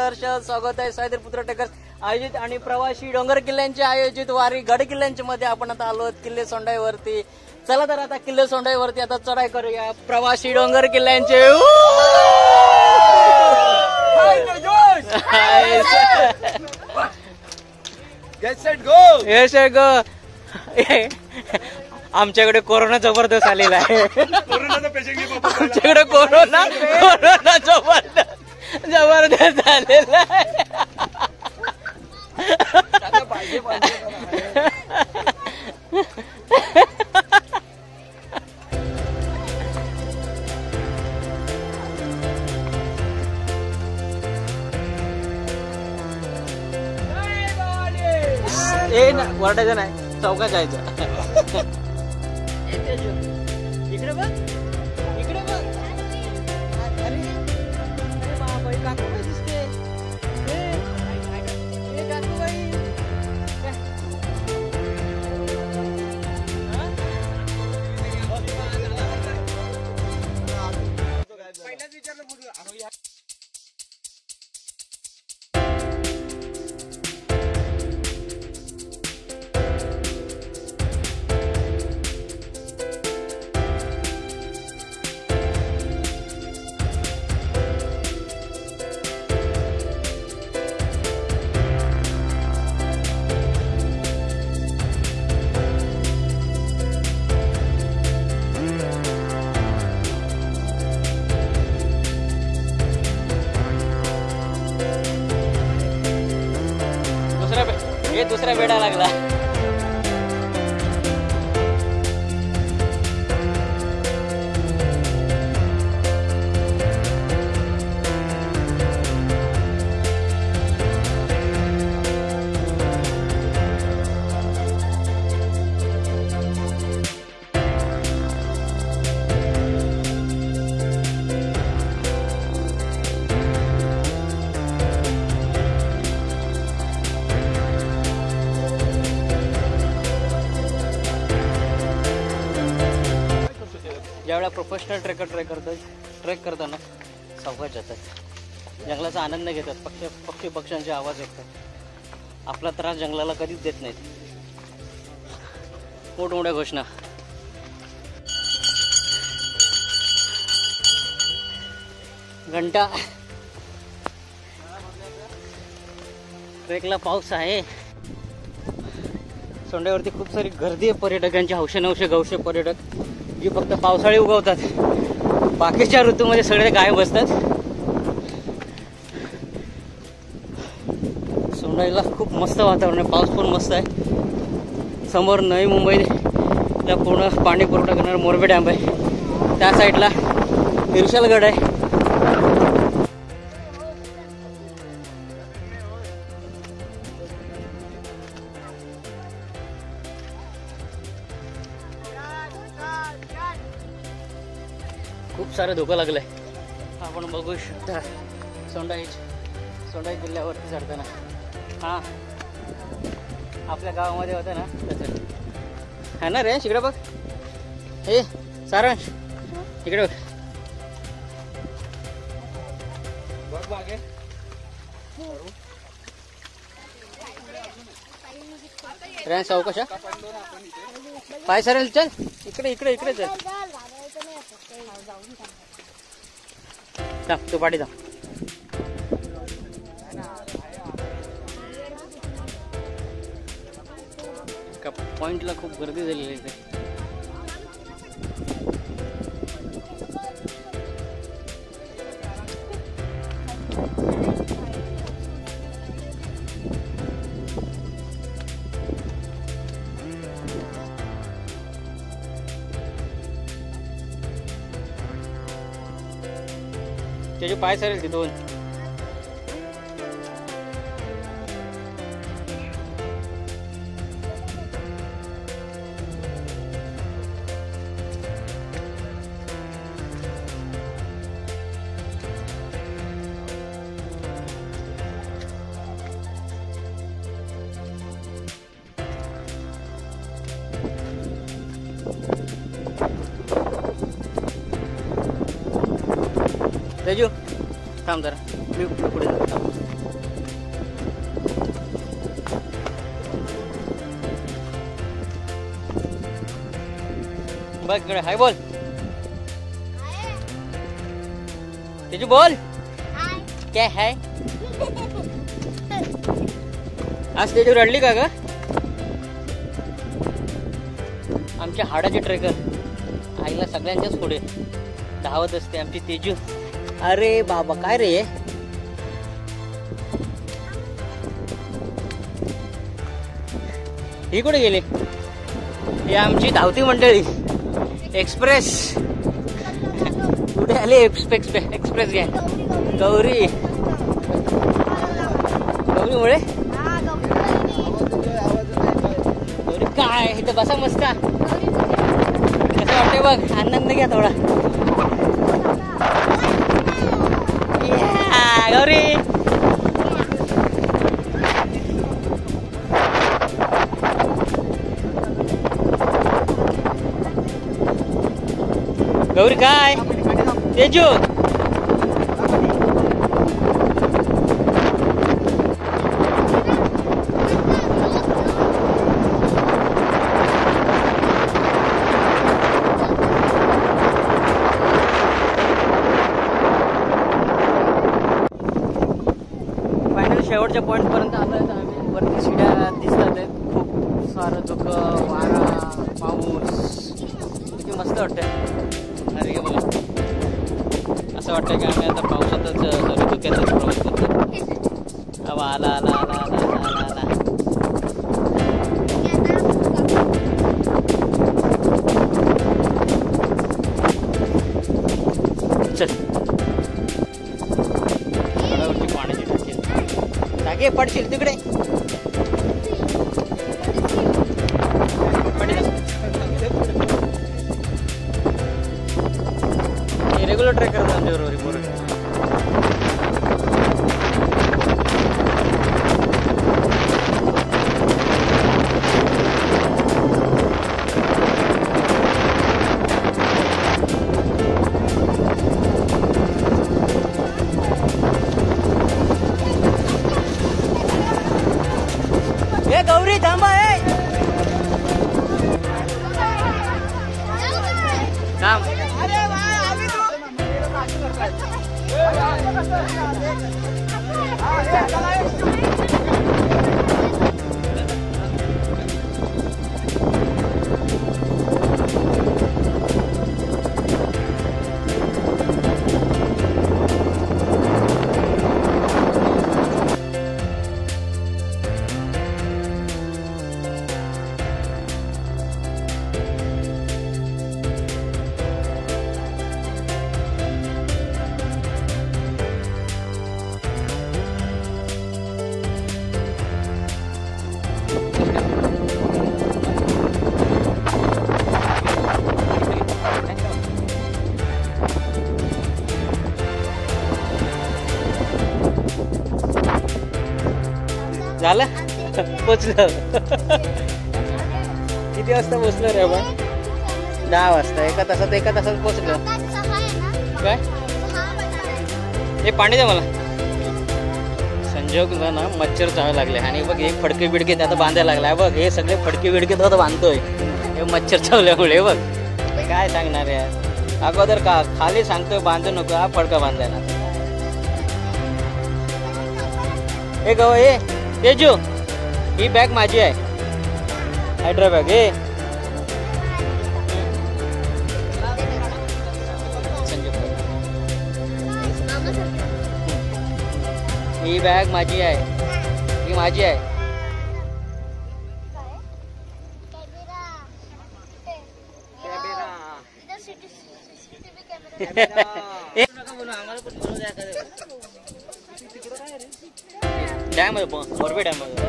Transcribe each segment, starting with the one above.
सहर्ष स्वागत आहे सह्याद्रीपुत्र ट्रेकर्स आयोजित आणि प्रवासी डोंगर किल्ल्यांचे आयोजित वारी गड किल्ल्यांच्या मध्ये आपण आता आलो किल्ले सोंडाईवरती। चला तर आता किल्ले सोंडाईवरती आता चढाई करूया प्रवासी डोंगर किल्ल्यांचे। आमच्याकडे कोरोना जबरदस्त आलेला आहे। आमच्याकडे कोरोना जबरदस्त आलेला आहे। वरडायचं नाही, चौकात जायचं। इकडे बघ, इकडे बघ। अरे बाबा, काकूबाई दिसते। काकूबाई पहिल्याच विचारलं बोलू। दुसरा बेडा लागला। ज्यावेळेला प्रोफेशनल ट्रेक करताना सावकाश जातात, जंगलाचा आनंद घेतात, पक्ष्यांचे आवाज ऐकतात। आपला त्रास जंगलाला कधीच देत नाहीत। मोठमोठ्या घोषणा। घंटा ट्रेकला पाऊस आहे। सोंड्यावरती खूप सारी गर्दी आहे पर्यटकांची, हौशे गवशे पर्यटक जी फक्त पावसाळी उगवतात, बाकीच्या ऋतूमध्ये सगळे गायब असतात। सोंडाईला खूप मस्त वातावरण आहे, पाऊस पण मस्त आहे। समोर नवी मुंबईला पूर्ण पाणी पुरवठा करणारा मोरबे डॅम आहे, त्या साईडला हिरशलगड आहे। खूप सारं धोका लागलाय, आपण बघू शकता। सोंडाई जिल्ह्यावरती चढताना हा आपल्या गावामध्ये होता ना तसं है ना रे। इकडे बघ, हे सारांश इकडे बघ, बघ मागे रे सावकाश, पाय सरेल, चल इकडे इकडे इकडे चल। तू पाठी जा। पॉइंटला खूप गर्दी झालेली आहे इथे। त्याचे पाय सरेल तिथून। तेजू थांब जरा, मी पुढे जातो। बघ इकडे हाय बोल. तेजू बोल काय हाय. आज तेजू रडली का ग. आमच्या हाडाचे ट्रेकर आईला सगळ्यांच्याच पुढे धावत असते आमची तेजू. अरे बाबा काय रे. ही कुठे गेली. ही आमची धावती मंडळी एक्सप्रेस. कुठे आली एक्सप्रेस घ्या. गौरी गौरीमुळे गौरी काय इथं बसा मस्त. कसं वाटतंय बघ. आनंद घ्या थोडा. गौरी गौरी काय तेजू. फायनल शेवटच्या पॉइंट पर्यंत आलोय. आम्ही वरती शिड्या दिसतात आहेत. खूप सारं धुकं वारा पाऊस किती मस्त वाटतंय. अरे बघा असं वाटतं की आम्ही आता पावसातच धुक्यातच प्रवास करतो. हवा आला आला आला आला आला आला. चल घरावरची पाण्याची टाकी टाके पडशील तिकडे. रेग्युलर ट्रॅक करतो आमच्याबरोबर पोरं. ए गौरी थांबा. थांब. झालं पोचलं. किती वाजता पोचलो रे आपण. 10 वाजता. एका तासात पोचलो. काय हे पाणी द्या मला. संजोग ना मच्छर चावायला लागले. आणि बघ एक फडके बिडके आता बांधायला लागलाय. बघ हे सगळे फडके बिडके तो बांधतोय हे मच्छर चावल्यामुळे. बघ काय सांगणार यार. अगोदर का खाली सांगतोय बांधू नको. हा फडका बांधायला. हे गो हे तेजू ही बॅग माझी आहे. Hydra bag. हे ही बॅग माझी आहे. ही माझी आहे. डॅम आहे मोरबी डॅम आहे.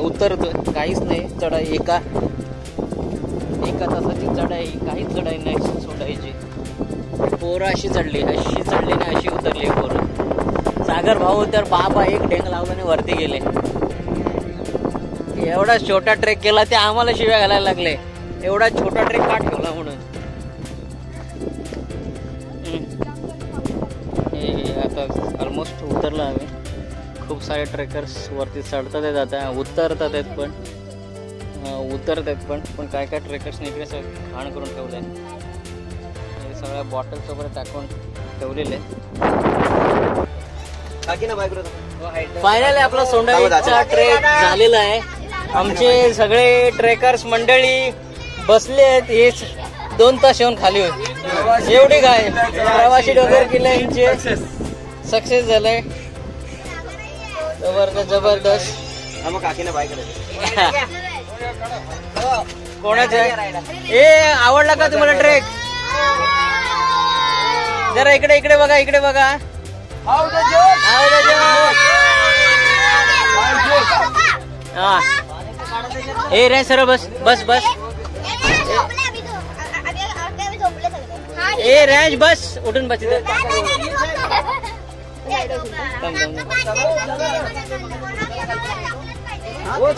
उतरतोय, काहीच नाही चढाई. एका तासाची चढाई, काहीच चढाई नाही सोडायची. पोरं अशी चढली ना अशी उतरली पोरं. सागर भाऊ तर बाबा एक ढेंग लावल्याने वरती गेले. एवढा छोटा ट्रेक केला ते आम्हाला शिव्या घालायला लागले, एवढा छोटा ट्रेक का ठेवला म्हणून. हे आता ऑलमोस्ट उतरलो आम्ही. खूप सारे ट्रेकर्स वरती चढतात आहेत, आता उतरतात आहेत पण पण काय काय ट्रेकर्सने इकडे सगळं घाण करून ठेवलं आहे. हे सगळ्या बॉटल्स वगैरे टाकून ठेवलेले. फायनली आपला सोंडाईचा ट्रेक झालेला आहे. आमचे सगळे ट्रेकर्स मंडळी बसले आहेत. हे 2 तास येऊन खाली होते. एवढी काय प्रवासी डोंगर किल्ल्यांचे सक्सेस झालंय. जबरदस्त. कोणाचं ए आवडला का तुम्हाला ट्रेक? जरा इकडे बघा. हा ए रे सर बस. ए रॅश बस, उठून बस.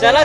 चला